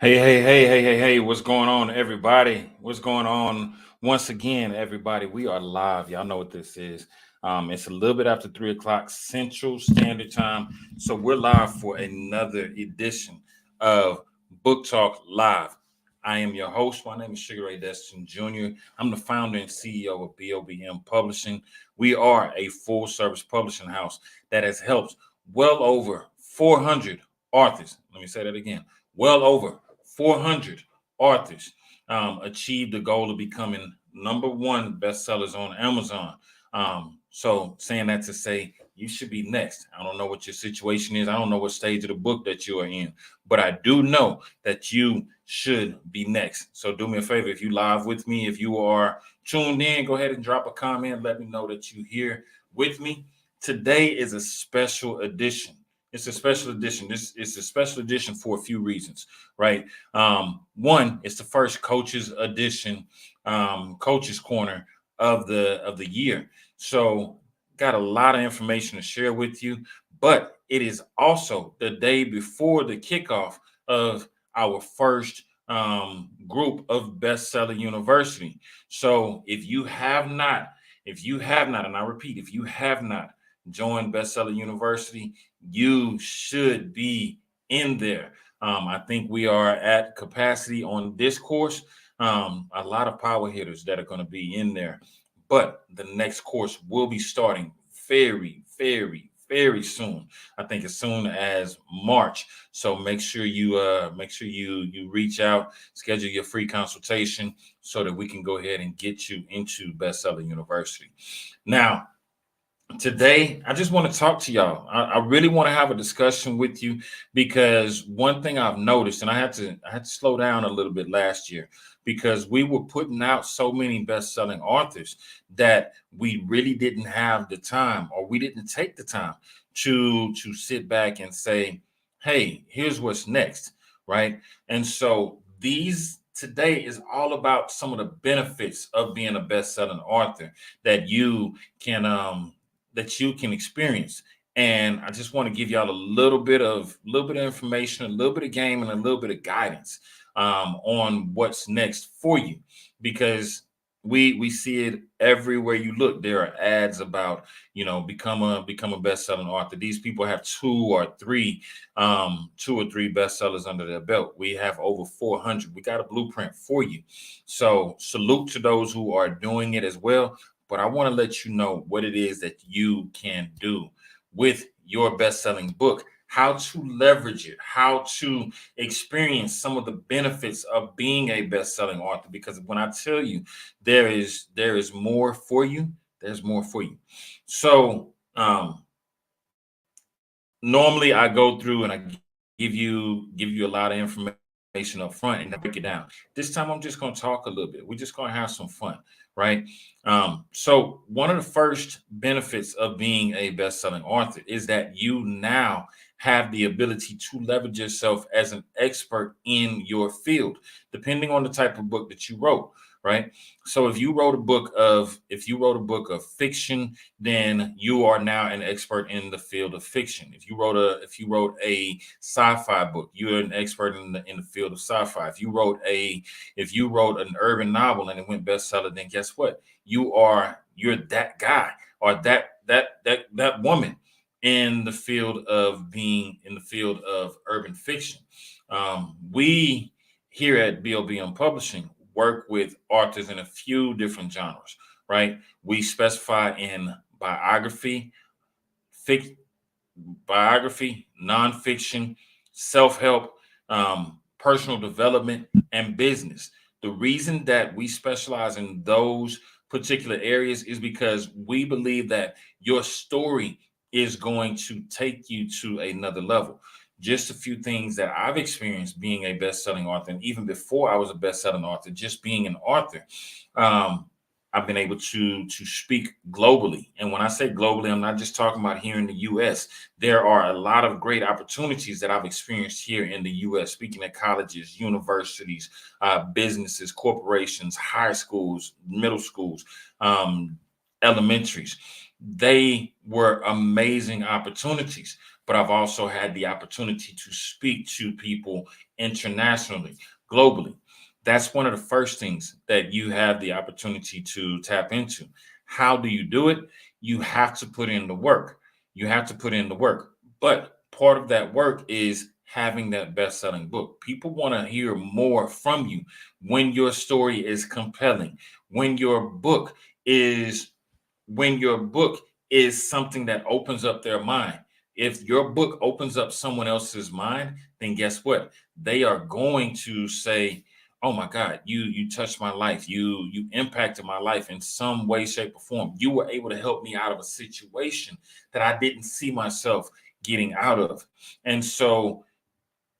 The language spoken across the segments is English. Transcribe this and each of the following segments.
Hey, what's going on, everybody? What's going on once again, everybody? We are live. Y'all know what this is. It's a little bit after 3 o'clock Central Standard Time. So we're live for another edition of Book Talk Live. I am your host. My name is Ray Destin Jr. I'm the founder and CEO of BOBM Publishing. We are a full service publishing house that has helped well over 400 authors. Let me say that again. Well over 400 authors achieved the goal of becoming number one bestsellers on Amazon. So saying that to say you should be next. I don't know what your situation is. I don't know what stage of the book that you are in, but I do know that you should be next. So do me a favor. If you live with me, if you are tuned in, go ahead and drop a comment. Let me know that you're here with me. Today is a special edition. It's a special edition. This is a special edition for a few reasons, right? One, it's the first coaches edition, coaches corner of the year. So got a lot of information to share with you, but it is also the day before the kickoff of our first group of Bestselling University. So if you have not, and I repeat, if you have not joined Bestselling University, you should be in there. I think we are at capacity on this course. A lot of power hitters that are going to be in there, but the next course will be starting very soon. I think as soon as March. So make sure you reach out, schedule your free consultation so that we can go ahead and get you into Bestselling University. Now, today, I just want to talk to y'all. I really want to have a discussion with you because one thing I've noticed, and I had to slow down a little bit last year because we were putting out so many best-selling authors that we really didn't have the time, or we didn't take the time to sit back and say, hey, here's what's next, right? And so today is all about some of the benefits of being a best-selling author that you can experience. And I just want to give y'all a little bit of information, a little bit of game, and a little bit of guidance on what's next for you, because we see it everywhere you look. There are ads about, become a best-selling author. These people have two or three bestsellers under their belt. We have over 400. We got a blueprint for you. So salute to those who are doing it as well. But I want to let you know what it is that you can do with your best-selling book, how to leverage it, how to experience some of the benefits of being a best-selling author. Because when I tell you there is more for you, there's more for you. So normally I go through and I give you a lot of information up front and break it down. This time I'm just going to talk a little bit. We're just going to have some fun, right? So one of the first benefits of being a best-selling author is that you now have the ability to leverage yourself as an expert in your field, depending on the type of book that you wrote, right? So if you wrote a book of fiction, then you are now an expert in the field of fiction. If you wrote a sci-fi book, you're an expert in the field of sci-fi. If you wrote an urban novel and it went bestseller, then guess what? You're that guy or that woman in the field of urban fiction. We here at BOBM Publishing work with authors in a few different genres, right? We specify in biography, nonfiction, self-help, personal development, and business. The reason that we specialize in those particular areas is because we believe that your story is going to take you to another level. Just a few things that I've experienced being a best-selling author, and even before I was a best-selling author, just being an author, I've been able to speak globally. And when I say globally, I'm not just talking about here in the U.S. There are a lot of great opportunities that I've experienced here in the U.S., speaking at colleges, universities, businesses, corporations, high schools, middle schools, elementaries. They were amazing opportunities. but I've also had the opportunity to speak to people internationally, globally. That's one of the first things that you have the opportunity to tap into. How do you do it? You have to put in the work. You have to put in the work. But part of that work is having that best-selling book. People want to hear more from you when your story is compelling, when your book is when your book is something that opens up their mind. If your book opens up someone else's mind, then guess what? They are going to say, "Oh my God, you touched my life. You impacted my life in some way, shape, or form. You were able to help me out of a situation that I didn't see myself getting out of." And so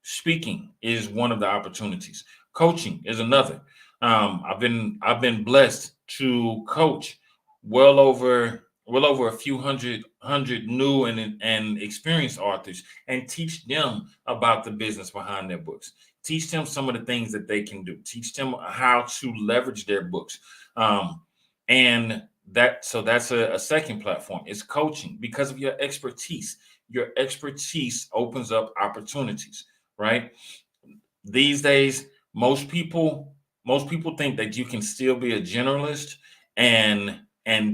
speaking is one of the opportunities. Coaching is another. I've been blessed to coach well over a few hundred new and experienced authors and teach them about the business behind their books. Teach them some of the things that they can do. Teach them how to leverage their books. And that's a second platform. It's coaching because of your expertise. Your expertise opens up opportunities, right? These days, most people think that you can still be a generalist and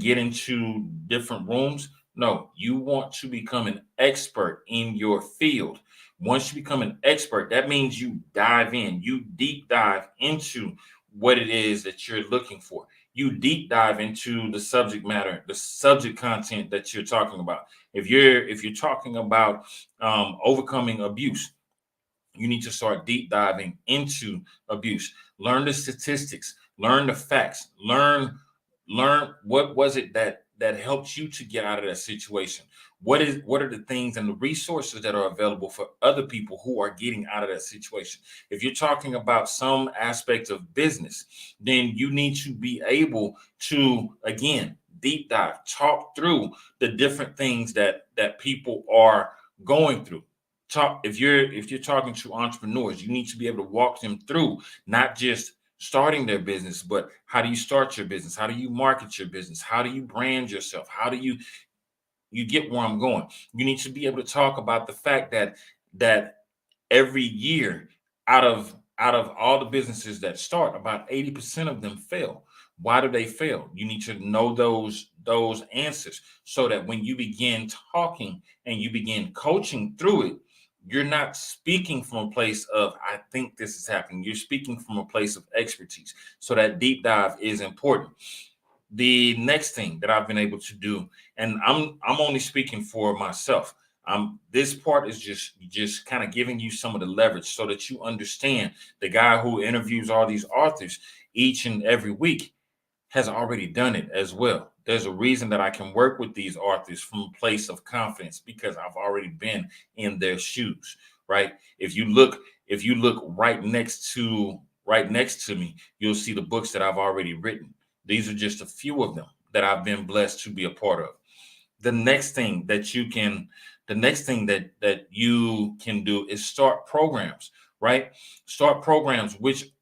get into different rooms. No, you want to become an expert in your field. Once you become an expert, that means you dive in, you deep dive into what it is that you're looking for. You deep dive into the subject matter, the subject content that you're talking about. If you're talking about overcoming abuse, you need to start deep diving into abuse. Learn the statistics, learn the facts, learn what was it that helped you to get out of that situation. What are the things and the resources that are available for other people who are getting out of that situation? If you're talking about some aspect of business, then you need to be able to, again, deep dive, talk through the different things that people are going through. Talk if you're talking to entrepreneurs, you need to be able to walk them through not just starting their business, but how do you start your business? How do you market your business? How do you brand yourself? How do you get where I'm going? You need to be able to talk about the fact that every year, out of all the businesses that start, about 80% of them fail. Why do they fail? You need to know those answers so that when you begin talking and you begin coaching through it, you're not speaking from a place of I think this is happening. You're speaking from a place of expertise. So that deep dive is important. The next thing that I've been able to do, and I'm only speaking for myself. This part is just kind of giving you some of the leverage so that you understand the guy who interviews all these authors each and every week has already done it as well. There's a reason that I can work with these authors from a place of confidence because I've already been in their shoes, right? If you look right next to me, you'll see the books that I've already written. These are just a few of them that I've been blessed to be a part of. The next thing that you can the next thing that you can do is start programs, right? Start programs which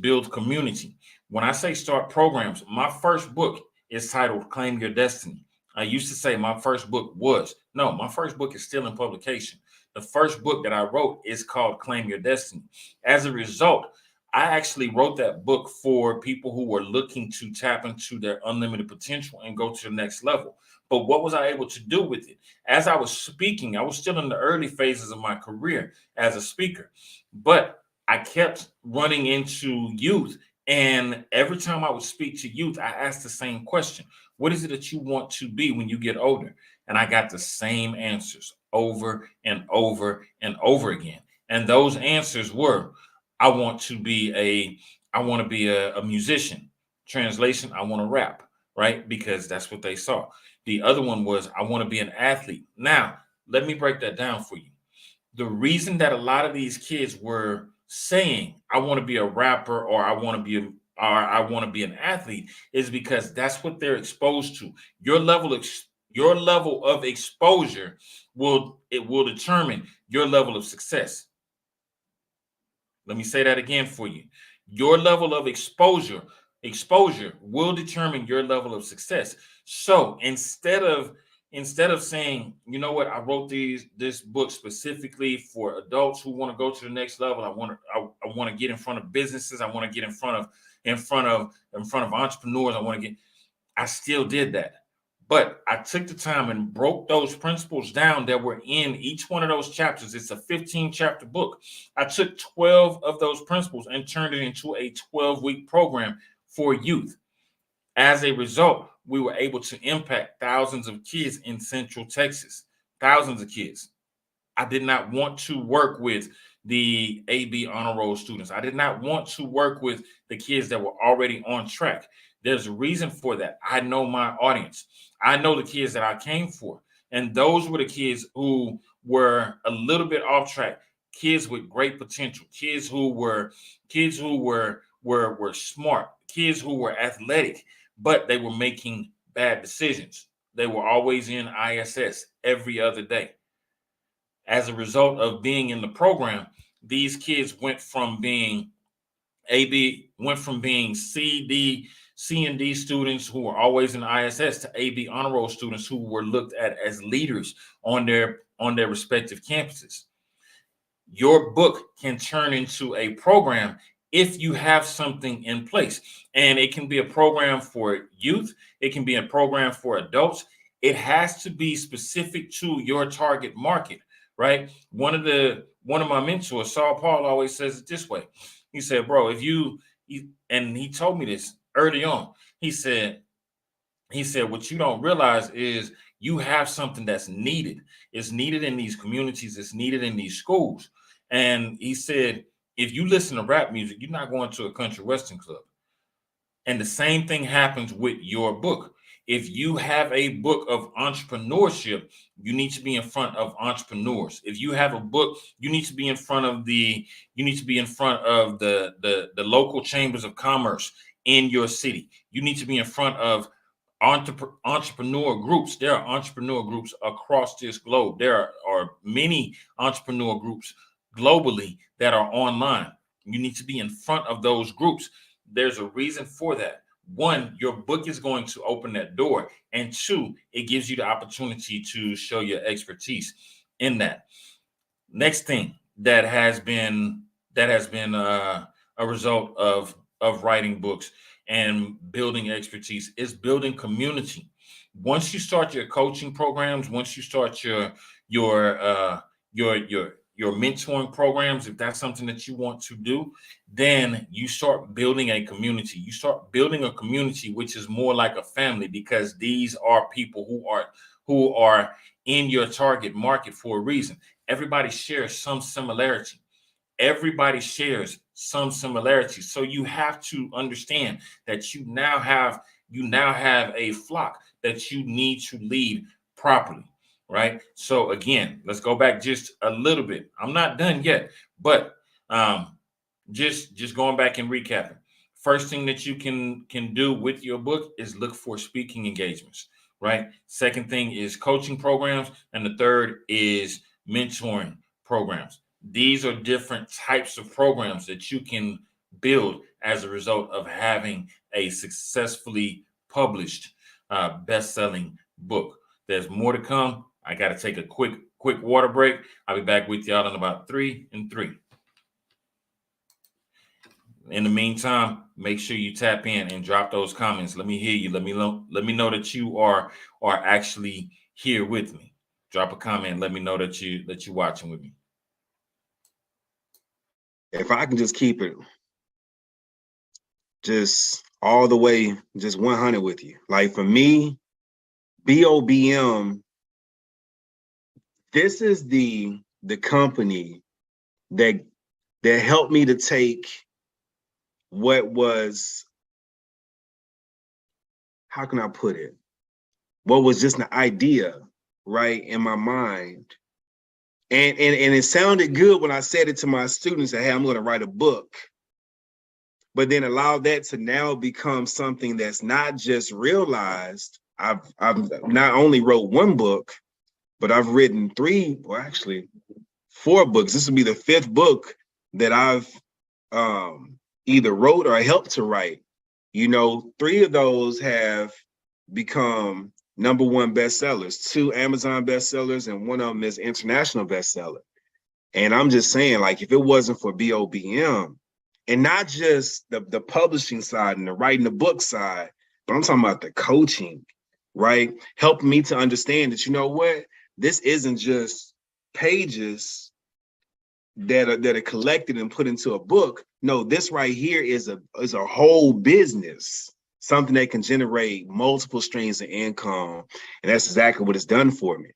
build community. When I say start programs, my first book is titled Claim Your Destiny. I used to say my first book was. No, my first book is still in publication. The first book that I wrote is called Claim Your Destiny. As a result, I actually wrote that book for people who were looking to tap into their unlimited potential and go to the next level. But what was I able to do with it? As I was speaking, I was still in the early phases of my career as a speaker, but I kept running into youth. And every time I would speak to youth, I asked the same question: what is it that you want to be when you get older? And I got the same answers over and over and over again. And those answers were, I want to be a musician. Translation, I want to rap, right? Because that's what they saw. The other one was, I want to be an athlete. Now, let me break that down for you. The reason that a lot of these kids were saying, I want to be a rapper or I want to be an athlete is because that's what they're exposed to. Your level of exposure will determine your level of success. Let me say that again for you. Your level of exposure will determine your level of success. So instead of saying, you know what, I wrote this book specifically for adults who want to go to the next level. I want to get in front of businesses. I want to get in front of entrepreneurs. I still did that. But I took the time and broke those principles down that were in each one of those chapters. It's a 15-chapter book. I took 12 of those principles and turned it into a 12-week program for youth. As a result, we were able to impact thousands of kids in Central Texas, thousands of kids. I did not want to work with the AB honor roll students. I did not want to work with the kids that were already on track. There's a reason for that. I know my audience. I know the kids that I came for. And those were the kids who were a little bit off track, kids with great potential, kids who were smart, kids who were athletic, but they were making bad decisions. They were always in ISS every other day. As a result of being in the program, these kids went from being C and D students who were always in ISS to AB honor roll students who were looked at as leaders on their respective campuses. Your book can turn into a program if you have something in place. And it can be a program for youth. It can be a program for adults. It has to be specific to your target market, right? One of my mentors, Saul Paul, always says it this way. He said, bro, and he told me this early on. He said, what you don't realize is you have something that's needed. It's needed in these communities. It's needed in these schools. And he said, if you listen to rap music, you're not going to a country western club. And the same thing happens with your book. If you have a book of entrepreneurship, you need to be in front of entrepreneurs. If you have a book, you need to be in front of the local chambers of commerce in your city. You need to be in front of entrepreneur groups. There are entrepreneur groups across this globe. There are many entrepreneur groups globally that are online. You need to be in front of those groups. There's a reason for that. One, your book is going to open that door. And two, it gives you the opportunity to show your expertise in that. Next thing that has been a result of writing books and building expertise is building community. Once you start your coaching programs, once you start your mentoring programs, if that's something that you want to do, then you start building a community. You start building a community which is more like a family, because these are people who are in your target market for a reason. Everybody shares some similarity. So you have to understand that you now have a flock that you need to lead properly. Right. So again, let's go back just a little bit. I'm not done yet, but just going back and recapping. First thing that you can do with your book is look for speaking engagements. Right. Second thing is coaching programs, and the third is mentoring programs. These are different types of programs that you can build as a result of having a successfully published best-selling book. There's more to come. I got to take a quick water break. I'll be back with y'all in about 3 and 3. In the meantime, make sure you tap in and drop those comments. Let me hear you. Let me know that you are actually here with me. Drop a comment. Let me know that you're watching with me. If I can just keep it just all the way, just 100 with you. Like for me, BOBM, this is the company that helped me to take what was, how can I put it? What was just an idea, right, in my mind. And it sounded good when I said it to my students that, hey, I'm going to write a book. But then allow that to now become something that's not just realized. I've not only wrote one book, but I've written 3, or actually 4 books. This will be the 5th book that I've either wrote or helped to write. 3 of those have become #1 bestsellers, 2 Amazon bestsellers, and one of them is international bestseller. And I'm just saying, like, if it wasn't for BOBM, and not just the publishing side and the writing the book side, but I'm talking about the coaching, right? Helping me to understand that, you know what, this isn't just pages that are collected and put into a book. No, this right here is a whole business, something that can generate multiple streams of income. And that's exactly what it's done for me.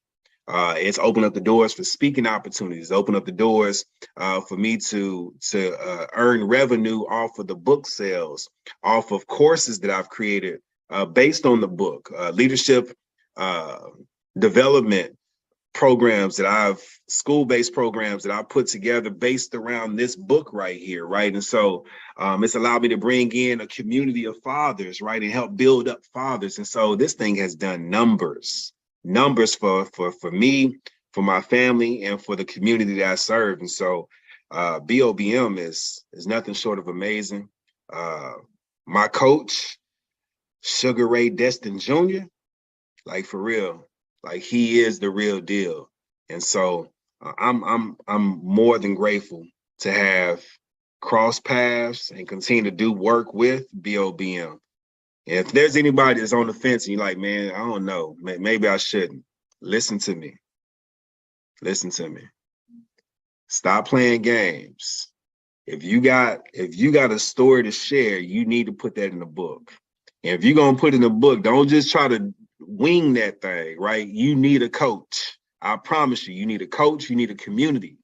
It's opened up the doors for speaking opportunities, opened up the doors for me to earn revenue off of the book sales, off of courses that I've created based on the book, leadership development programs that school-based programs that I put together based around this book right here, right? And so it's allowed me to bring in a community of fathers, right, and help build up fathers. And so this thing has done numbers for me, for my family, and for the community that I serve. And so BOBM is nothing short of amazing. My coach, Sugar Ray Destin Jr., like, for real, like, he is the real deal. And so I'm more than grateful to have crossed paths and continue to do work with BOBM. If there's anybody that's on the fence and you're like, man, I don't know, maybe I shouldn't, listen to me. Listen to me. Stop playing games. If you got a story to share, you need to put that in the book. And if you're gonna put it in the book, don't just try to wing that thing, right? You need a coach. I promise you, you need a coach, you need a community.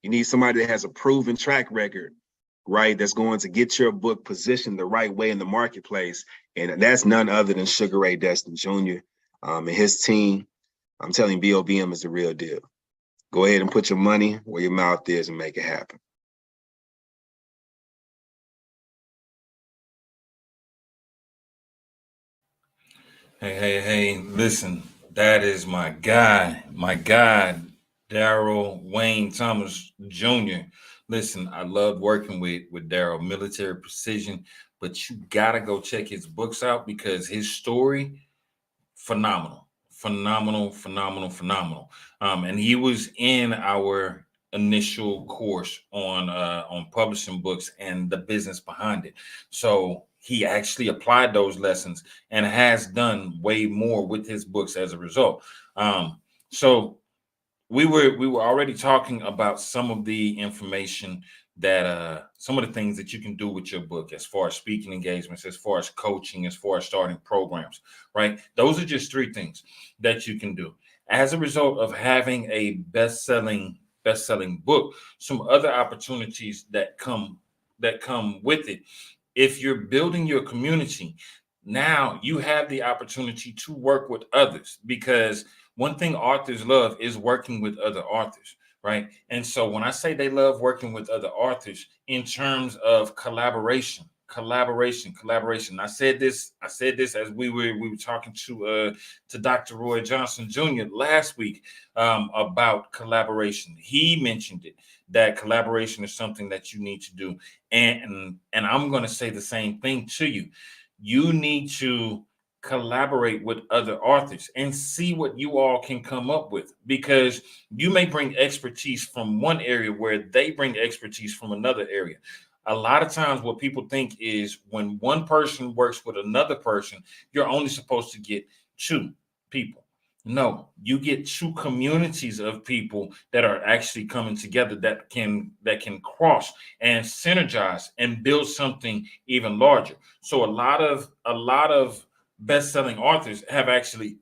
You need somebody that has a proven track record, right? That's going to get your book positioned the right way in the marketplace. And that's none other than Sugar Ray Destin Jr. And his team. I'm telling you, BOBM is the real deal. Go ahead and put your money where your mouth is and make it happen. Hey, listen, that is my guy, Daryl Wayne Thomas Jr. Listen, I love working with Daryl, Military Precision, but you gotta go check his books out because his story, phenomenal. And he was in our initial course on publishing books and the business behind it. So he actually applied those lessons and has done way more with his books as a result. So we were already talking about some of the information that some of the things that you can do with your book as far as speaking engagements, as far as coaching, as far as starting programs, right? Those are just 3 things that you can do as a result of having a best-selling book. Some other opportunities that come with it. If you're building your community, now you have the opportunity to work with others, because one thing authors love is working with other authors, right? And so when I say they love working with other authors in terms of collaboration, I said this as we were talking to Dr. Roy Johnson Jr. last week about collaboration. He mentioned it, that collaboration is something that you need to do. And I'm going to say the same thing to you. You need to collaborate with other authors and see what you all can come up with, because you may bring expertise from one area where they bring expertise from another area. A lot of times what people think is when one person works with another person, you're only supposed to get 2 people. No, you get 2 communities of people that are actually coming together that can cross and synergize and build something even larger. So a lot of best-selling authors have actually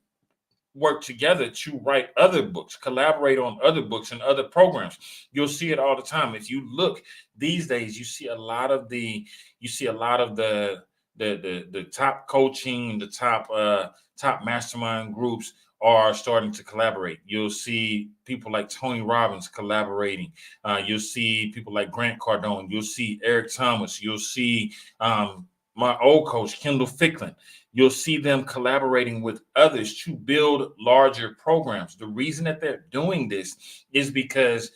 worked together to write other books, collaborate on other books and other programs. You'll see it all the time. If you look these days, you see a lot of the top coaching, the top mastermind groups are starting to collaborate. You'll see people like Tony Robbins collaborating. You'll see people like Grant Cardone. You'll see Eric Thomas. You'll see my old coach, Kendall Ficklin. You'll see them collaborating with others to build larger programs. The reason that they're doing this is because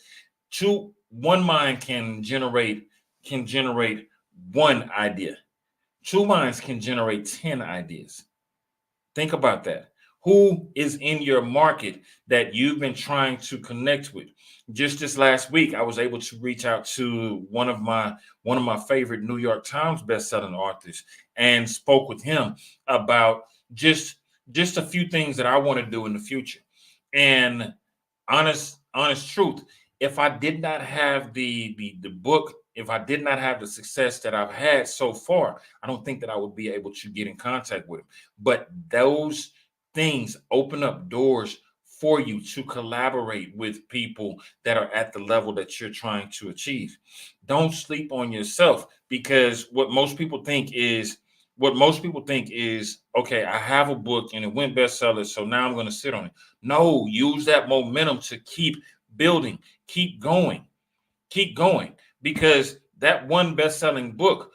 one mind can generate one idea. 2 minds can generate 10 ideas. Think about that. Who is in your market that you've been trying to connect with? Just this last week, I was able to reach out to one of my favorite New York Times bestselling authors and spoke with him about just a few things that I want to do in the future. And honest truth, if I did not have the book, if I did not have the success that I've had so far, I don't think that I would be able to get in contact with him. But those things open up doors for you to collaborate with people that are at the level that you're trying to achieve. Don't sleep on yourself, because what most people think is, okay, I have a book and it went bestseller, so now I'm going to sit on it. No, use that momentum to keep building, keep going, because that one best-selling book,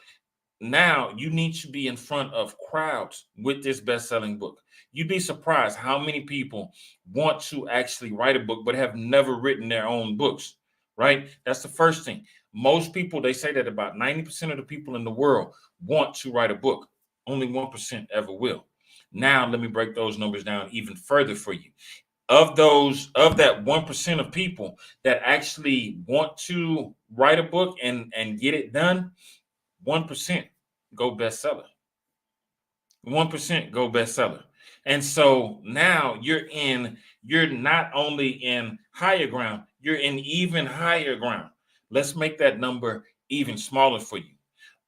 now you need to be in front of crowds with this best-selling book. You'd be surprised how many people want to actually write a book but have never written their own books, right? That's the first thing. Most people, they say that about 90% of the people in the world want to write a book. Only 1% ever will. Now, let me break those numbers down even further for you. Of that 1% of people that actually want to write a book and get it done, 1% go bestseller. 1% go bestseller. And so now you're not only in higher ground, you're in even higher ground. Let's make that number even smaller for you.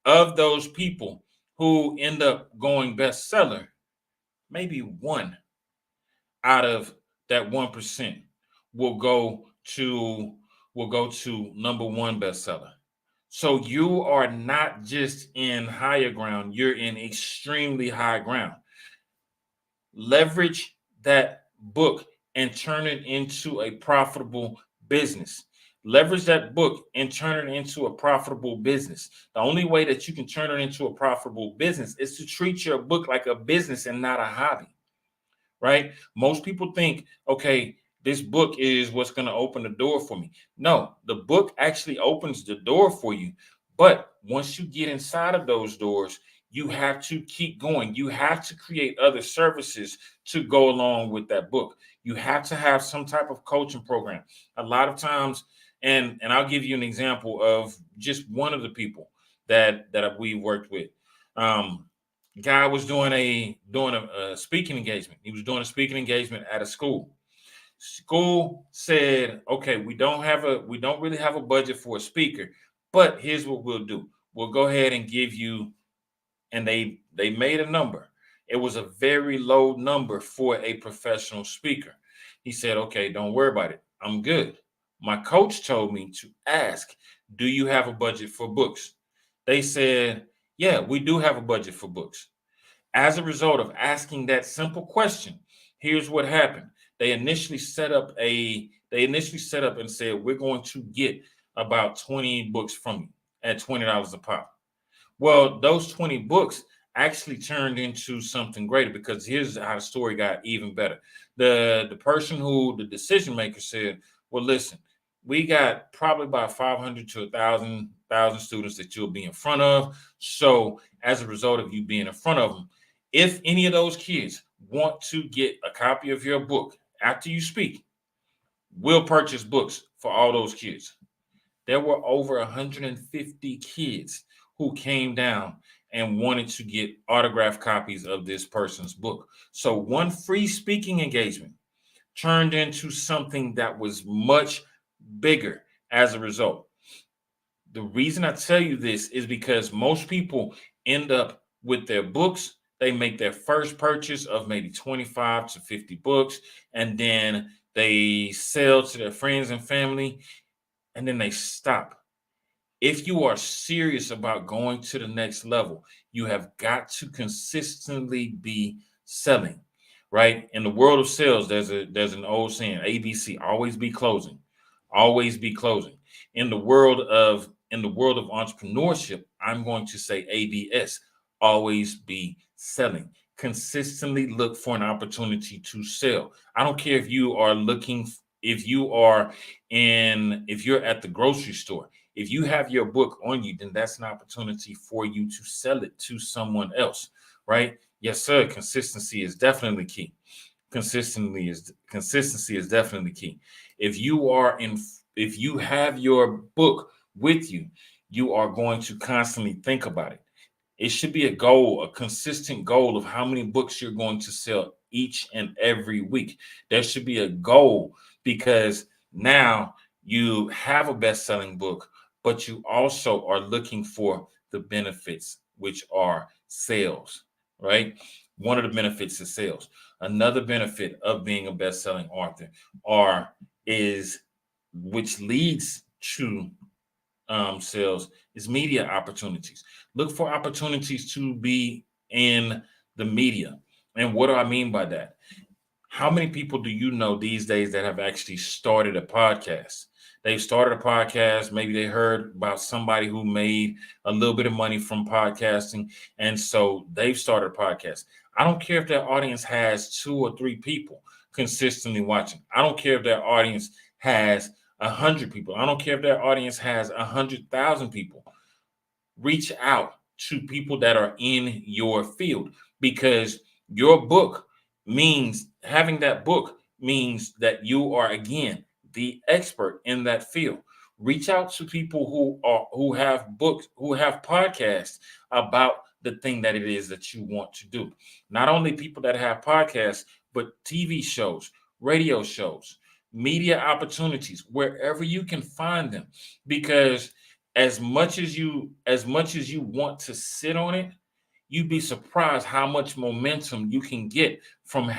Of those people who end up going bestseller, maybe one out of that 1% will go to number one bestseller. So you are not just in higher ground, you're in extremely high ground. Leverage that book and turn it into a profitable business. Leverage that book and turn it into a profitable business. The only way that you can turn it into a profitable business is to treat your book like a business and not a hobby, right? Most people think, okay, this book is what's going to open the door for me. No, the book actually opens the door for you. But once you get inside of those doors, you have to keep going. You have to create other services to go along with that book. You have to have some type of coaching program. A lot of times, and I'll give you an example of just one of the people that we worked with. Guy was doing a speaking engagement. He was doing a speaking engagement at a school. School said, okay, we don't really have a budget for a speaker, but here's what we'll do. We'll go ahead and give you, and they made a number. It was a very low number for a professional speaker. He said, okay, don't worry about it. I'm good. My coach told me to ask, do you have a budget for books? They said, yeah, we do have a budget for books. As a result of asking that simple question, here's what happened. They initially set up and said, we're going to get about 20 books from you at $20 a pop. Well, those 20 books actually turned into something greater, because here's how the story got even better. The decision maker said, well, listen, we got probably about 500 to 1,000 students that you'll be in front of. So as a result of you being in front of them, if any of those kids want to get a copy of your book after you speak, we'll purchase books for all those kids. There were over 150 kids who came down and wanted to get autographed copies of this person's book. So one free speaking engagement turned into something that was much bigger as a result. The reason I tell you this is because most people end up with their books. They make their first purchase of maybe 25 to 50 books, and then they sell to their friends and family, and then they stop. If you are serious about going to the next level, you have got to consistently be selling, right? In the world of sales, there's an old saying, ABC, always be closing, always be closing. In the world of entrepreneurship, I'm going to say ABS, always be selling. Consistently look for an opportunity to sell. I don't care if you are looking, if you're at the grocery store. If you have your book on you, then that's an opportunity for you to sell it to someone else, right? Yes, sir. Consistency is definitely key. consistency is definitely key. If you are in, if you have your book with you, you are going to constantly think about it. It should be a goal, a consistent goal of how many books you're going to sell each and every week. There should be a goal because now you have a best-selling book, but you also are looking for the benefits, which are sales, right? One of the benefits is sales. Another benefit of being a best-selling author are is which leads to sales is media opportunities. Look for opportunities to be in the media. And what do I mean by that? How many people do you know these days that have actually started a podcast? They've started a podcast. Maybe they heard about somebody who made a little bit of money from podcasting. And so they've started a podcast. I don't care if their audience has 2 or 3 people consistently watching. I don't care if their audience has 100 people. I don't care if their audience has 100,000 people. Reach out to people that are in your field because your book means having that book means that you are again the expert in that field. Reach out to people who have books, who have podcasts about the thing that it is that you want to do. Not only people that have podcasts, but TV shows, radio shows, media opportunities, wherever you can find them. Because as much as you want to sit on it, you'd be surprised how much momentum you can get from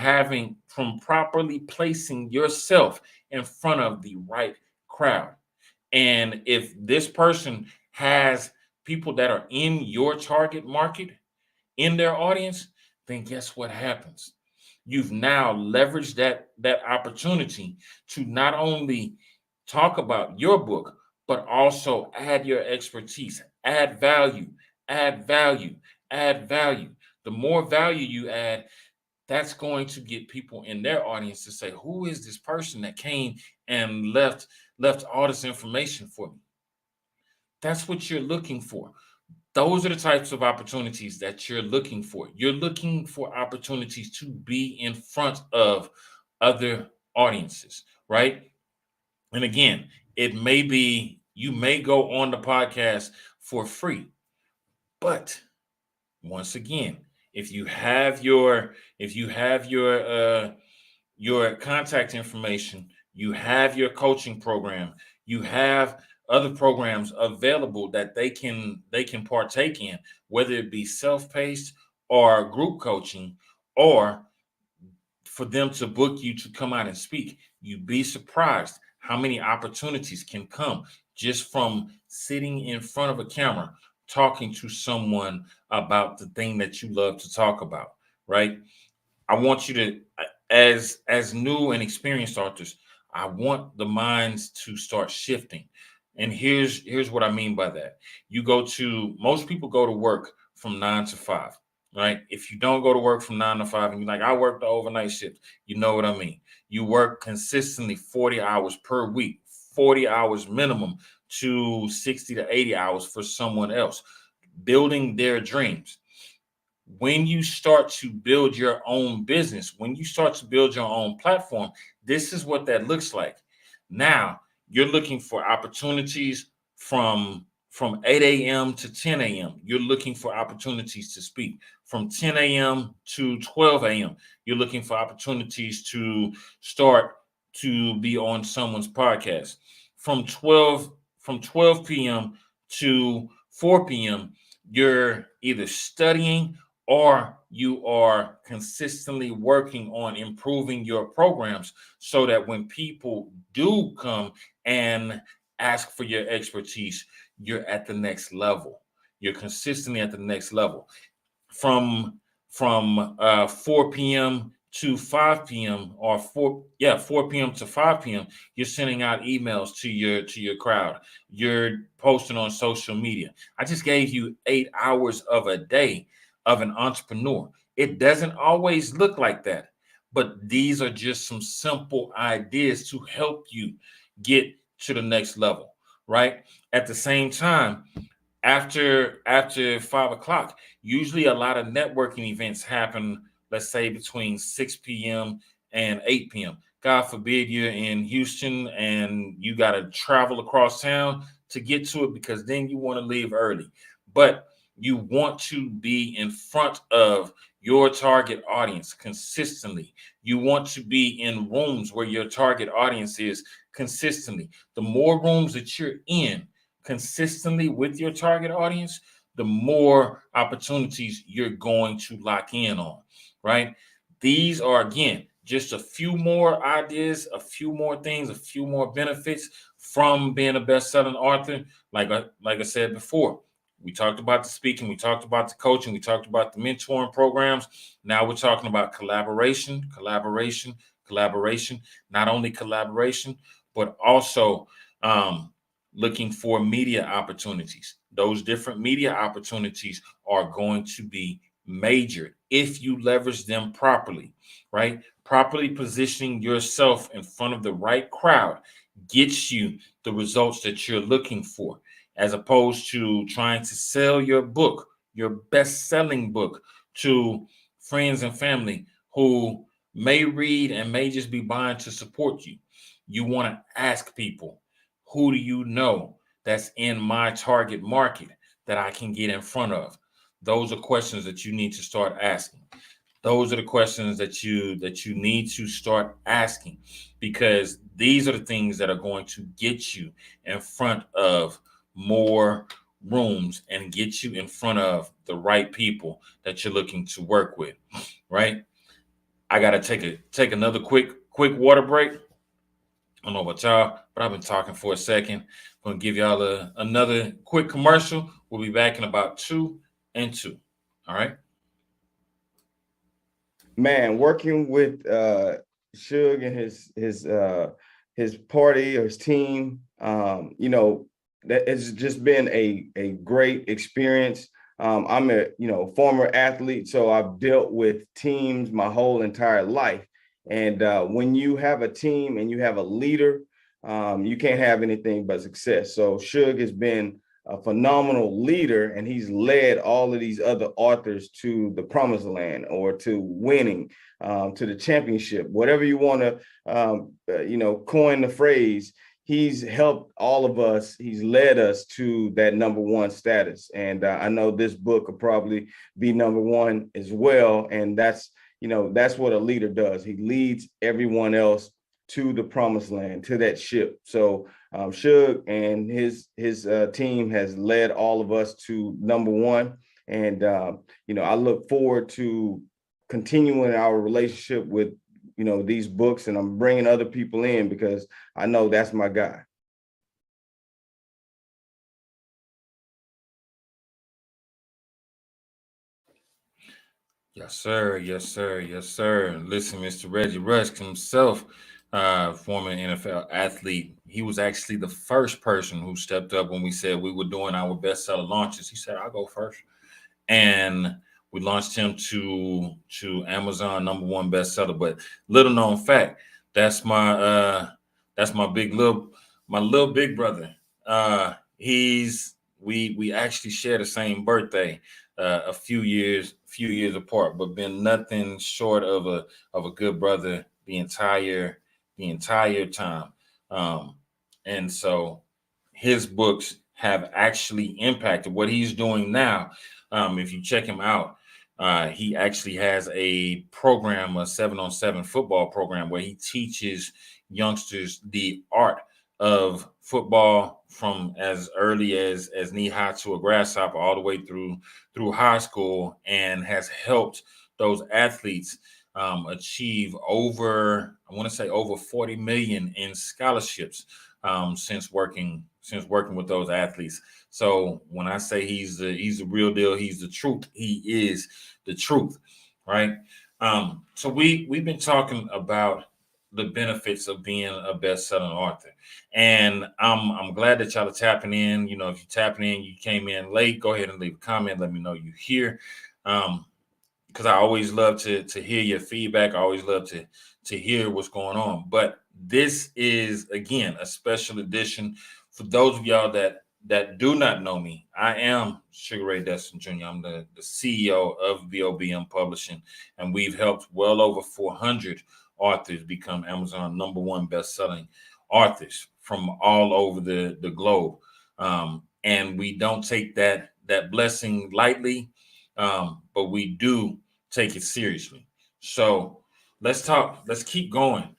properly placing yourself in front of the right crowd. And if this person has people that are in your target market in their audience, then guess what happens? You've now leveraged that opportunity to not only talk about your book, but also add your expertise, add value, add value, add value. The more value you add, that's going to get people in their audience to say, "Who is this person that came and left all this information for me?" That's what you're looking for. Those are the types of opportunities that you're looking for. You're looking for opportunities to be in front of other audiences, right? And again, it may be you may go on the podcast for free, but once again, if you have your contact information, you have your coaching program, you have other programs available that they can partake in, whether it be self-paced or group coaching, or for them to book you to come out and speak. You'd be surprised how many opportunities can come just from sitting in front of a camera talking to someone about the thing that you love to talk about, right? I want you to, as new and experienced authors, I want the minds to start shifting. And here's what I mean by that. Most people go to work from 9 to 5, right? If you don't go to work from 9 to 5 and you're like, I work the overnight shift, you know what I mean. You work consistently 40 hours per week, 40 hours minimum to 60 to 80 hours for someone else, building their dreams. When you start to build your own business, when you start to build your own platform, this is what that looks like. Now you're looking for opportunities from 8 a.m. to 10 a.m. You're looking for opportunities to speak from 10 a.m. to 12 a.m. You're looking for opportunities to start to be on someone's podcast from 12 p.m. to 4 p.m. You're either studying or you are consistently working on improving your programs so that when people do come and ask for your expertise, you're at the next level. You're consistently at the next level. From 4 p.m. to 5 p.m. or 4 p.m. to 5 p.m. You're sending out emails to your crowd. You're posting on social media. I just gave you 8 hours of a day of an entrepreneur. It doesn't always look like that, but these are just some simple ideas to help you get to the next level, right? At the same time, after 5 o'clock, usually a lot of networking events happen, let's say between 6 p.m. and 8 p.m. God forbid you're in Houston and you got to travel across town to get to it, because then you want to leave early. But you want to be in front of your target audience consistently. You want to be in rooms where your target audience is consistently. The more rooms that you're in consistently with your target audience, the more opportunities you're going to lock in on, right? These are, again, just a few more ideas, a few more things, a few more benefits from being a best-selling author. Like I said before, we talked about the speaking, we talked about the coaching, we talked about the mentoring programs. Now we're talking about collaboration. Not only collaboration, but also looking for media opportunities. Those different media opportunities are going to be major if you leverage them properly, right? Properly positioning yourself in front of the right crowd gets you the results that you're looking for, as opposed to trying to sell your book, your best-selling book, to friends and family who may read and may just be buying to support you. You want to ask people, who do you know that's in my target market that I can get in front of? Those are questions that you need to start asking. Those are the questions that you need to start asking, because these are the things that are going to get you in front of more rooms and get you in front of the right people that you're looking to work with, right? I gotta take another quick water break. I don't know about y'all, but I've been talking for a second. I'm gonna give y'all another quick commercial. We'll be back in about 2 and 2. All right. Man, working with Suge and his party or his team, that it's just been a great experience. I'm a former athlete, so I've dealt with teams my whole entire life. And when you have a team and you have a leader, you can't have anything but success. So Suge has been a phenomenal leader, and he's led all of these other authors to the promised land, or to winning, to the championship, whatever you want to, coin the phrase. He's helped all of us. He's led us to that #1 status. And I know this book will probably be #1 as well. And that's what a leader does. He leads everyone else to the promised land, to that ship. So Suge and his team has led all of us to #1. And, I look forward to continuing our relationship with, these books, and I'm bringing other people in because I know that's my guy. Yes, sir. Yes, sir. Yes, sir. Listen, Mr. Reggie Rush himself, former NFL athlete, he was actually the first person who stepped up when we said we were doing our bestseller launches. He said, "I'll go first." And we launched him to Amazon #1 bestseller. But little known fact, that's my little big brother. We actually share the same birthday, a few years apart, but been nothing short of a good brother the entire time. And so his books have actually impacted what he's doing now. If you check him out, he actually has a program, a 7-on-7 football program, where he teaches youngsters the art of football from as early as knee high to a grasshopper, all the way through high school, and has helped those athletes achieve over 40 million in scholarships since working with those athletes. So when I say he's the real deal, he's the truth. He is the truth, right? So we've been talking about the benefits of being a best-selling author, and I'm glad that y'all are tapping in. If you're tapping in, you came in late, go ahead and leave a comment. Let me know you're here, because I always love to hear your feedback. I always love to hear what's going on. But this is, again, a special edition for those of y'all that that do not know me, I am Sugar Ray Destin Jr. I'm the CEO of BOBM Publishing, and we've helped well over 400 authors become Amazon #1 best-selling authors from all over the globe. And we don't take that blessing lightly, but we do take it seriously. So let's keep going.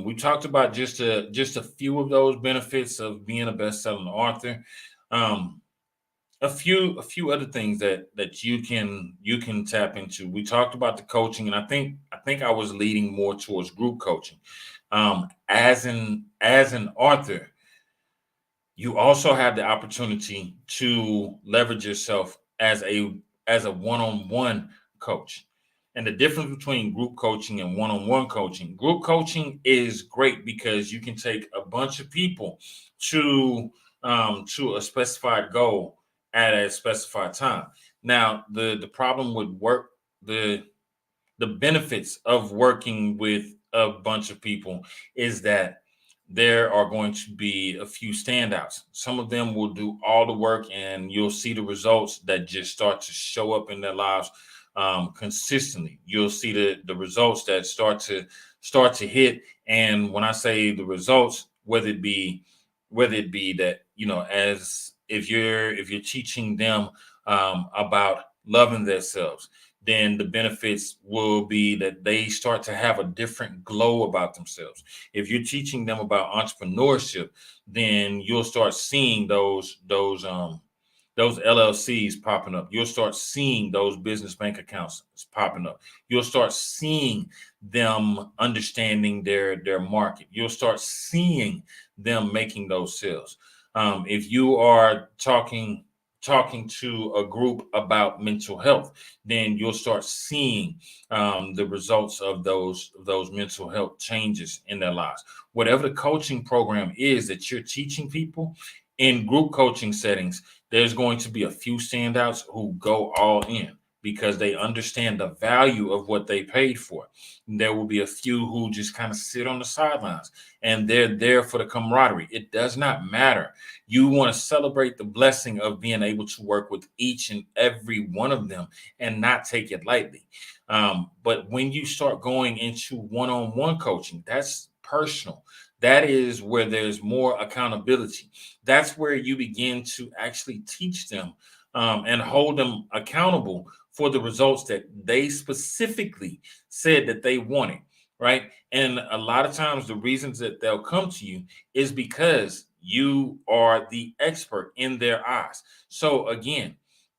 We talked about just a few of those benefits of being a best-selling author. Um, a few other things that you can tap into. We talked about the coaching, and I think I was leading more towards group coaching. As an author, you also have the opportunity to leverage yourself as a one-on-one coach. And the difference between group coaching and one-on-one coaching, group coaching is great because you can take a bunch of people to a specified goal at a specified time. Now, the problem with the the benefits of working with a bunch of people is that there are going to be a few standouts. Some of them will do all the work, and you'll see the results that just start to show up in their lives consistently. You'll see the results that start to hit. And when I say the results, whether it be that, as if you're teaching them about loving themselves, then the benefits will be that they start to have a different glow about themselves. If you're teaching them about entrepreneurship, then you'll start seeing those LLCs popping up. You'll start seeing those business bank accounts popping up. You'll start seeing them understanding their market. You'll start seeing them making those sales. If you are talking to a group about mental health, then you'll start seeing the results of those mental health changes in their lives. Whatever the coaching program is that you're teaching people in group coaching settings, there's going to be a few standouts who go all in because they understand the value of what they paid for. There will be a few who just kind of sit on the sidelines, and they're there for the camaraderie. It does not matter. You want to celebrate the blessing of being able to work with each and every one of them and not take it lightly. But when you start going into one-on-one coaching, that's personal. That is where there's more accountability. That's where you begin to actually teach them and hold them accountable for the results that they specifically said that they wanted, right? And a lot of times, the reasons that they'll come to you is because you are the expert in their eyes. So, again,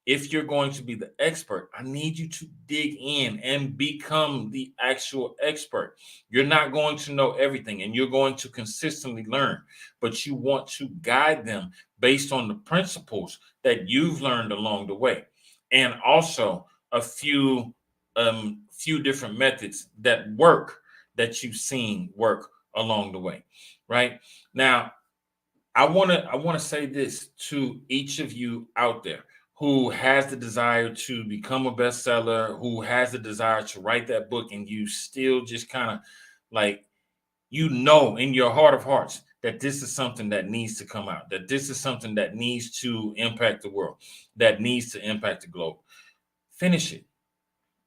if you're going to be the expert, I need you to dig in and become the actual expert. You're not going to know everything, and you're going to consistently learn, but you want to guide them based on the principles that you've learned along the way, and also a few different methods that you've seen work along the way. Right now, I want to say this to each of you out there who has the desire to become a bestseller, who has the desire to write that book, and you still just kind of like, in your heart of hearts that this is something that needs to come out, that this is something that needs to impact the world, that needs to impact the globe. Finish it.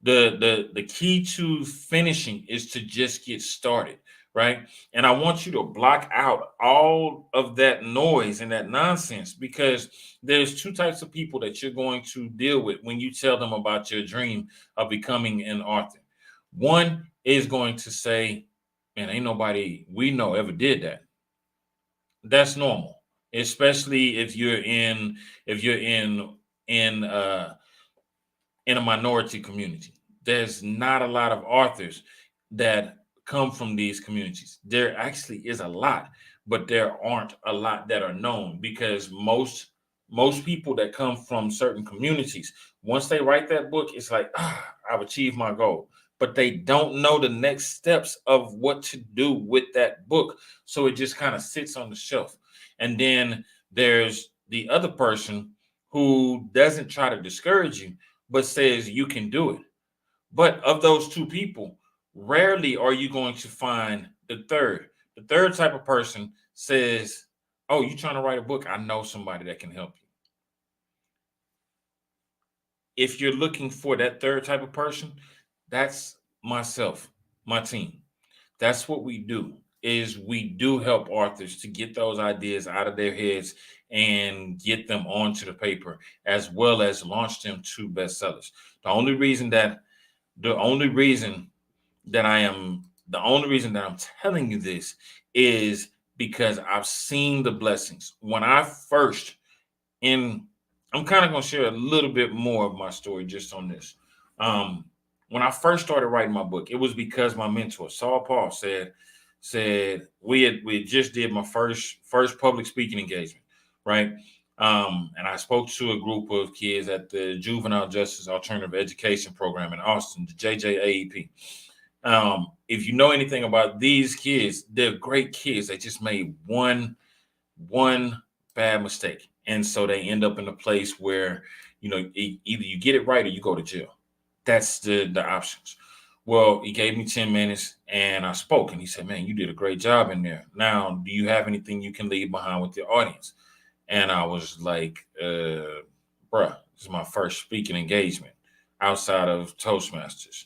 The key to finishing is to just get started, right? And I want you to block out all of that noise and that nonsense, because there's two types of people that you're going to deal with when you tell them about your dream of becoming an author. One is going to say, man, ain't nobody we know ever did that. That's normal, especially if you're in in a minority community. There's not a lot of authors that come from these communities. There actually is a lot, but there aren't a lot that are known, because most people that come from certain communities, once they write that book, it's like, I've achieved my goal. But they don't know the next steps of what to do with that book. So it just kind of sits on the shelf. And then there's the other person who doesn't try to discourage you, but says you can do it. But of those two people, rarely are you going to find the third. The third type of person says, Oh, you trying to write a book? I know somebody that can help you. If you're looking for that third type of person, that's myself, my team. That's what we do. Is we do help authors to get those ideas out of their heads and get them onto the paper, as well as launch them to bestsellers. The only reason that the only reason the only reason that I'm telling you this is because I've seen the blessings. When I first in I'm kind of going to share a little bit more of my story just on this. Um, when I first started writing my book, it was because my mentor, Saul Paul, said we had just did my first public speaking engagement, right? And I spoke to a group of kids at the Juvenile Justice Alternative Education Program in Austin, the JJAEP. If you know anything about these kids, they're great kids. They just made one bad mistake, and so they end up in a place where either you get it right or you go to jail. That's the options. Well, he gave me 10 minutes and I spoke, and he said, man, you did a great job in there. Now, do you have anything you can leave behind with your audience? And I was like, bruh, this is my first speaking engagement outside of Toastmasters.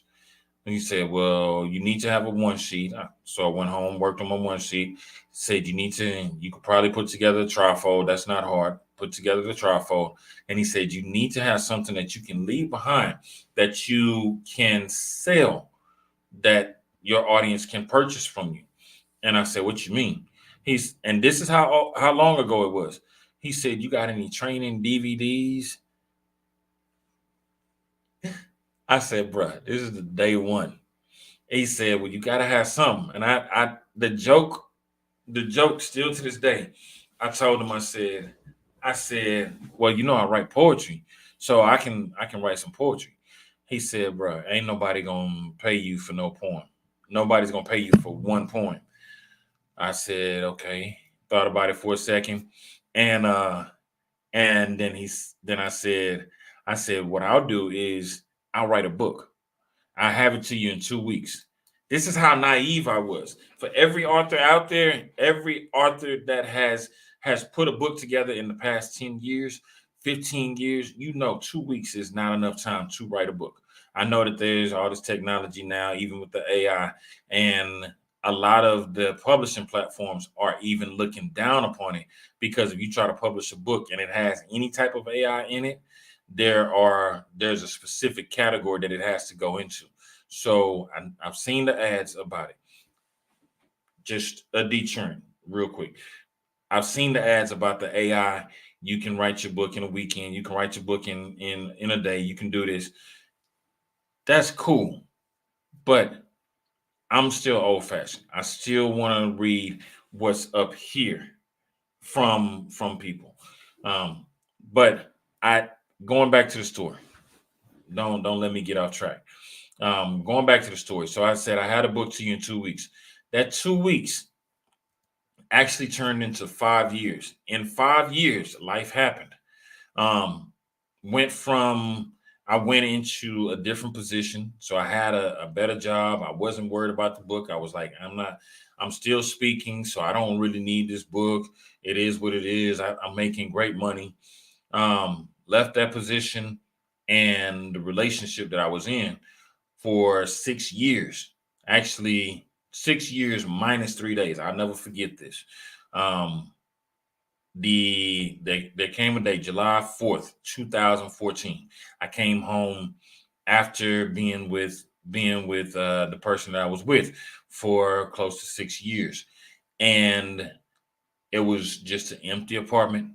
And he said, well, you need to have a one sheet. So I went home, worked on my one sheet, said, you could probably put together a trifold. That's not hard. Put together the trifold. And he said, you need to have something that you can leave behind, that you can sell, that your audience can purchase from you. And I said, what you mean? And this is how long ago it was. He said, you got any training DVDs? I said, bruh, this is the day one. He said, well, you got to have something. And the joke still to this day, I told him, I said, well, I write poetry, so I can write some poetry. He said, bruh, ain't nobody going to pay you for no poem. Nobody's going to pay you for one poem. I said, okay. Thought about it for a second. And then I said, what I'll do is I'll write a book. I have it to you in 2 weeks. This is how naive I was. For every author out there, every author that has put a book together in the past 10 years, 15 years, 2 weeks is not enough time to write a book. I know that there's all this technology now, even with the AI, and a lot of the publishing platforms are even looking down upon it, because if you try to publish a book and it has any type of AI in it, there's a specific category that it has to go into. So I've seen the ads about it. Just a deterrent real quick. I've seen the ads about the AI. You can write your book in a weekend. You can write your book in a day. You can do this. That's cool. But I'm still old fashioned. I still want to read what's up here from people. But going back to the story. Don't let me get off track. Going back to the story. So I said I had a book to you in 2 weeks. That 2 weeks actually turned into 5 years. In 5 years, life happened. I went into a different position. So I had a better job. I wasn't worried about the book. I was like, I'm still speaking, so I don't really need this book. It is what it is. I'm making great money. Left that position and the relationship that I was in for 6 years. Actually, 6 years minus 3 days. I'll never forget this. There came a day, July 4th, 2014. I came home after being with the person that I was with for close to 6 years. And it was just an empty apartment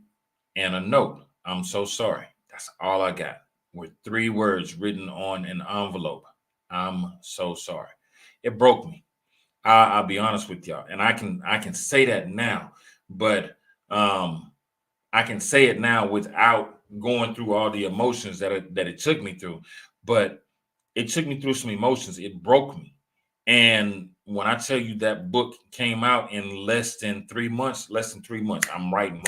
and a note. I'm so sorry. That's all I got, with 3 words written on an envelope. I'm so sorry. It broke me. I'll be honest with y'all, and I can say that now, but I can say it now without going through all the emotions that it took me through. But it took me through some emotions. It broke me. And when I tell you that book came out in less than 3 months, I'm writing,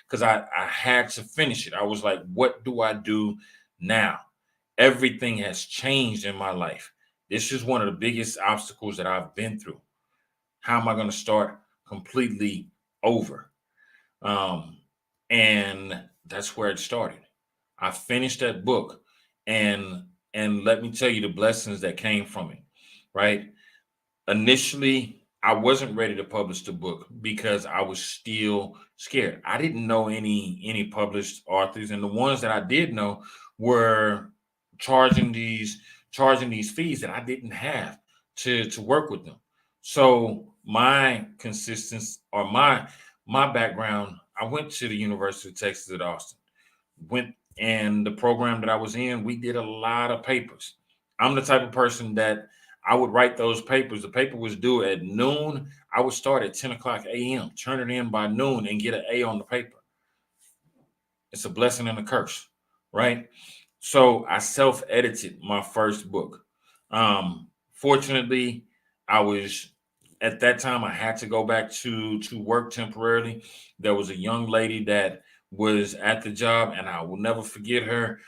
because I had to finish it. I was like, what do I do now? Everything has changed in my life. This is one of the biggest obstacles that I've been through. How am I going to start completely over. And that's where it started. I finished that book, and let me tell you the blessings that came from it, right? Initially, I wasn't ready to publish the book because I was still scared. I didn't know any published authors, and the ones that I did know were charging these fees that I didn't have to work with them. So my consistency, or my background, I went to the University of Texas at Austin. Went, and the program that I was in, we did a lot of papers. I'm the type of person that I would write those papers. The paper was due at noon. I would start at 10 o'clock a.m., turn it in by noon, and get an A on the paper. It's a blessing and a curse, right? So I self-edited my first book. Fortunately, I was at that time I had to go back to work temporarily. There was a young lady that was at the job, and I will never forget her.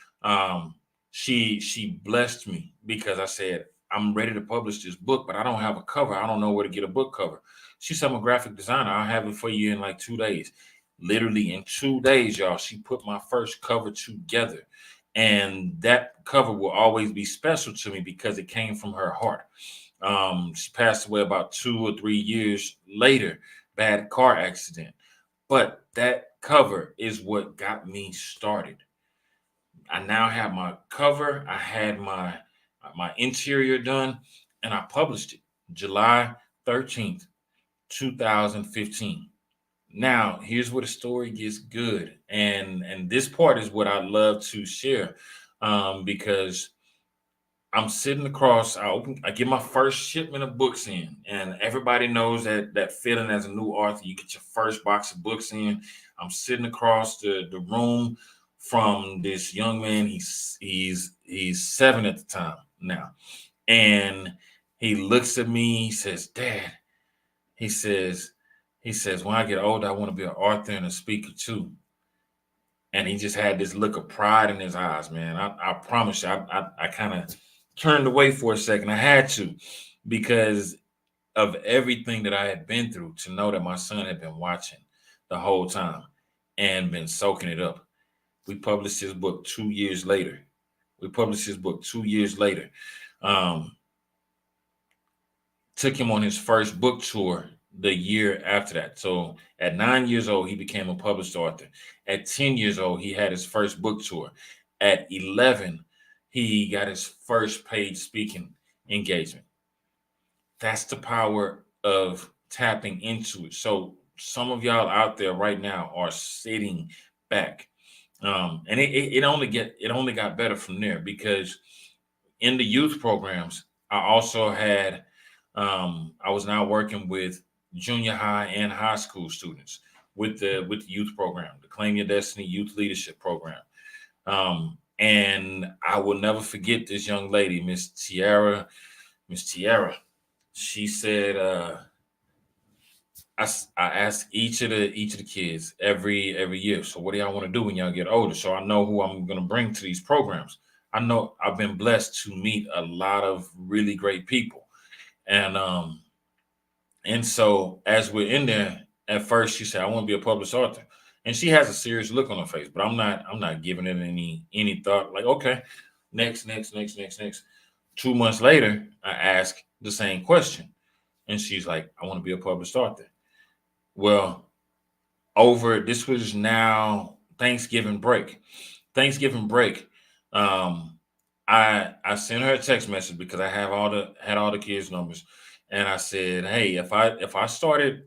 She blessed me because I said, I'm ready to publish this book, but I don't have a cover. I don't know where to get a book cover. She said, I'm a graphic designer. I'll have it for you in like 2 days. Literally in 2 days, y'all, she put my first cover together. And that cover will always be special to me because it came from her heart. She passed away about 2 or 3 years later, bad car accident. But that cover is what got me started. I now have my cover. I had my interior done, and I published it July 13th, 2015. Now, here's where the story gets good, and this part is what I love to share, because I'm sitting across. I get my first shipment of books in, and everybody knows that feeling as a new author. You get your first box of books in. I'm sitting across the room from this young man. He's 7 at the time now, and he looks at me. He says, "Dad," he says, "when I get older, I want to be an author and a speaker too." And he just had this look of pride in his eyes, man. I promise you, I kind of turned away for a second. I had to, because of everything that I had been through, to know that my son had been watching the whole time and been soaking it up. We published his book 2 years later. Um, Took him on his first book tour the year after that. So at 9 years old, he became a published author. At 10 years old, he had his first book tour. At 11, he got his first paid speaking engagement. That's the power of tapping into it. So some of y'all out there right now are sitting back. And it only got better from there, because in the youth programs, I also had I was now working with junior high and high school students with the youth program, the Claim Your Destiny Youth Leadership Program. And I will never forget this young lady, Miss Tiara. She said, I ask each of the kids every year, so what do y'all want to do when y'all get older? So I know who I'm gonna bring to these programs. I know I've been blessed to meet a lot of really great people. And so as we're in there, at first she said, I want to be a published author. And she has a serious look on her face, but I'm not giving it any thought. Like, okay, next. 2 months later, I ask the same question. And she's like, I want to be a published author. Well, this was now Thanksgiving break. Um, I sent her a text message because I had all the kids' numbers, and I said, hey, if I started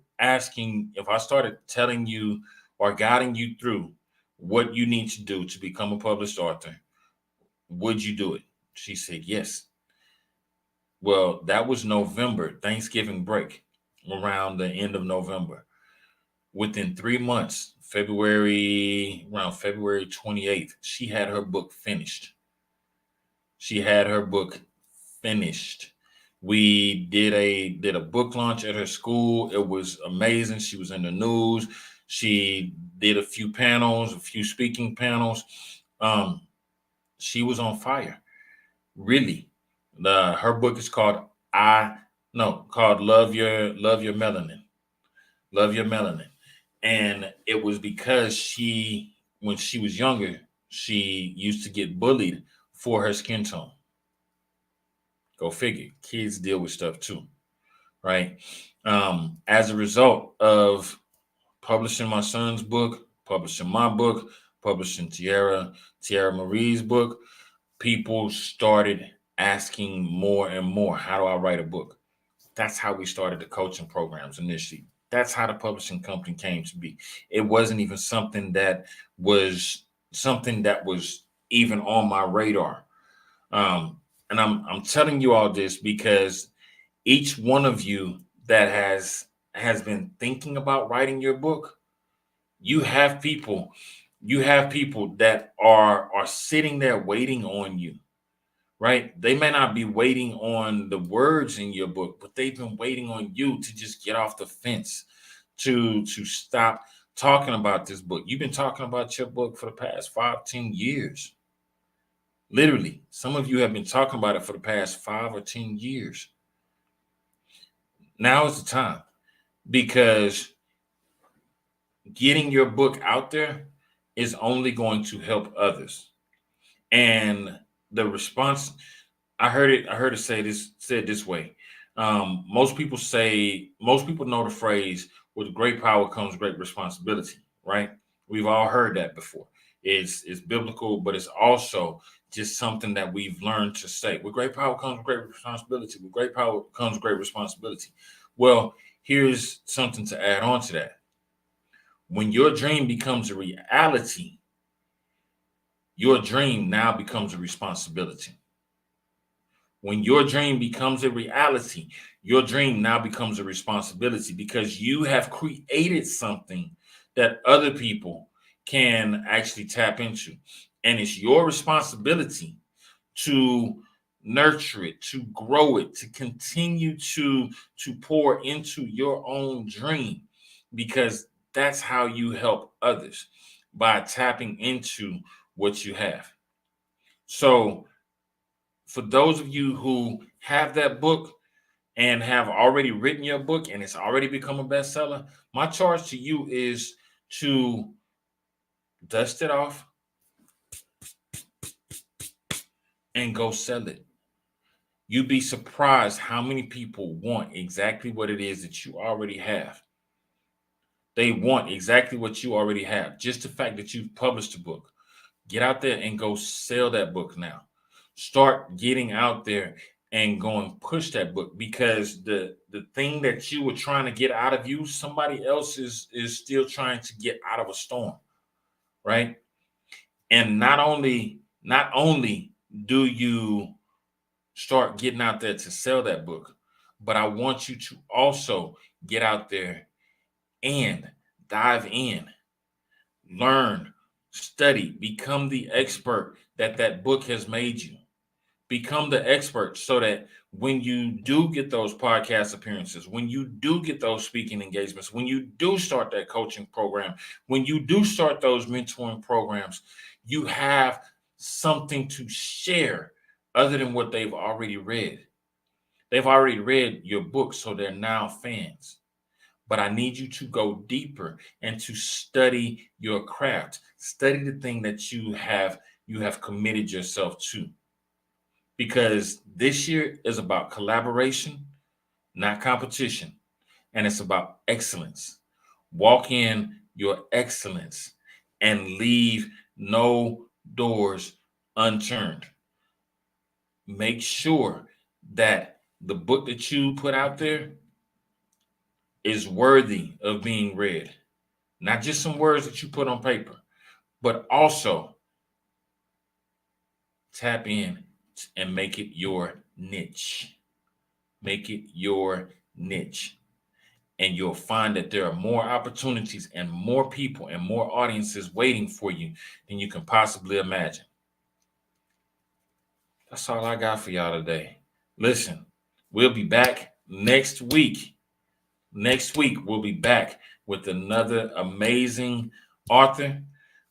telling you or guiding you through what you need to do to become a published author, would you do it? She said yes. Well, that was November, Thanksgiving break, around the end of November. Within 3 months, around February 28th, she had her book finished. We did a book launch at her school. It was amazing. She was in the news. She did a few speaking panels. She was on fire, really. Her book is called called Love Your Melanin. Love Your Melanin. And it was because when she was younger, she used to get bullied for her skin tone. Go figure. Kids deal with stuff too, right? As a result of publishing my son's book, publishing my book, publishing Tiara Marie's book, people started asking more and more, how do I write a book? That's how we started the coaching programs initially. That's how the publishing company came to be. It wasn't even something that was even on my radar. And I'm telling you all this because each one of you that has been thinking about writing your book, you have people that are sitting there waiting on you, right? They may not be waiting on the words in your book, but they've been waiting on you to just get off the fence, to stop talking about this book. You've been talking about your book for the past 5-10 years. Literally, some of you have been talking about it for the past 5 or 10 years. Now is the time, because getting your book out there is only going to help others. And the response, I heard it said this way. Most people know the phrase, with great power comes great responsibility, right? We've all heard that before. It's biblical, but it's also just something that we've learned to say. With great power comes great responsibility. With great power comes great responsibility. Well, here's something to add on to that. When your dream becomes a reality, your dream now becomes a responsibility. When your dream becomes a reality, your dream now becomes a responsibility, because you have created something that other people can actually tap into. And it's your responsibility to nurture it, to grow it, to continue to pour into your own dream, because that's how you help others, by tapping into what you have. So for those of you who have that book and have already written your book and it's already become a bestseller, my charge to you is to dust it off and go sell it. You'd be surprised how many people want exactly what it is that you already have. They want exactly what you already have. Just the fact that you've published a book. Get out there and go sell that book now. Start getting out there and go and push that book, because the thing that you were trying to get out of you, somebody else is still trying to get out of a storm, right? And not only do you start getting out there to sell that book, but I want you to also get out there and dive in, learn, study, become the expert that book has made you. Become the expert, so that when you do get those podcast appearances, when you do get those speaking engagements, when you do start that coaching program, when you do start those mentoring programs, you have something to share other than what they've already read. They've already read your book, so they're now fans. But I need you to go deeper and to study your craft. Study the thing that you have committed yourself to. Because this year is about collaboration, not competition. And it's about excellence. Walk in your excellence and leave no doors unturned. Make sure that the book that you put out there is worthy of being read. Not just some words that you put on paper, but also tap in and make it your niche. Make it your niche. And you'll find that there are more opportunities and more people and more audiences waiting for you than you can possibly imagine. That's all I got for y'all today. Listen, we'll be back next week. Next week, we'll be back with another amazing author.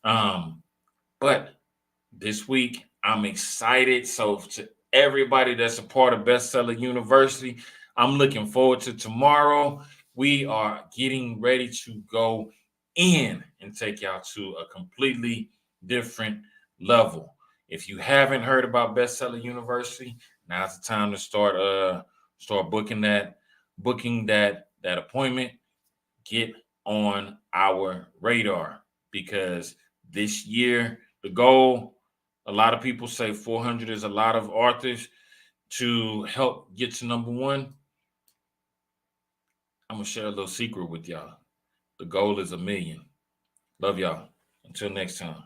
But this week, I'm excited. So to everybody that's a part of Bestseller University, I'm looking forward to tomorrow. We are getting ready to go in and take y'all to a completely different level. If you haven't heard about Bestselling University, now's the time to start booking that appointment. Get on our radar, because this year the goal, a lot of people say 400 is a lot of authors to help get to number one. I'm gonna share a little secret with y'all. The goal is 1 million. Love y'all. Until next time.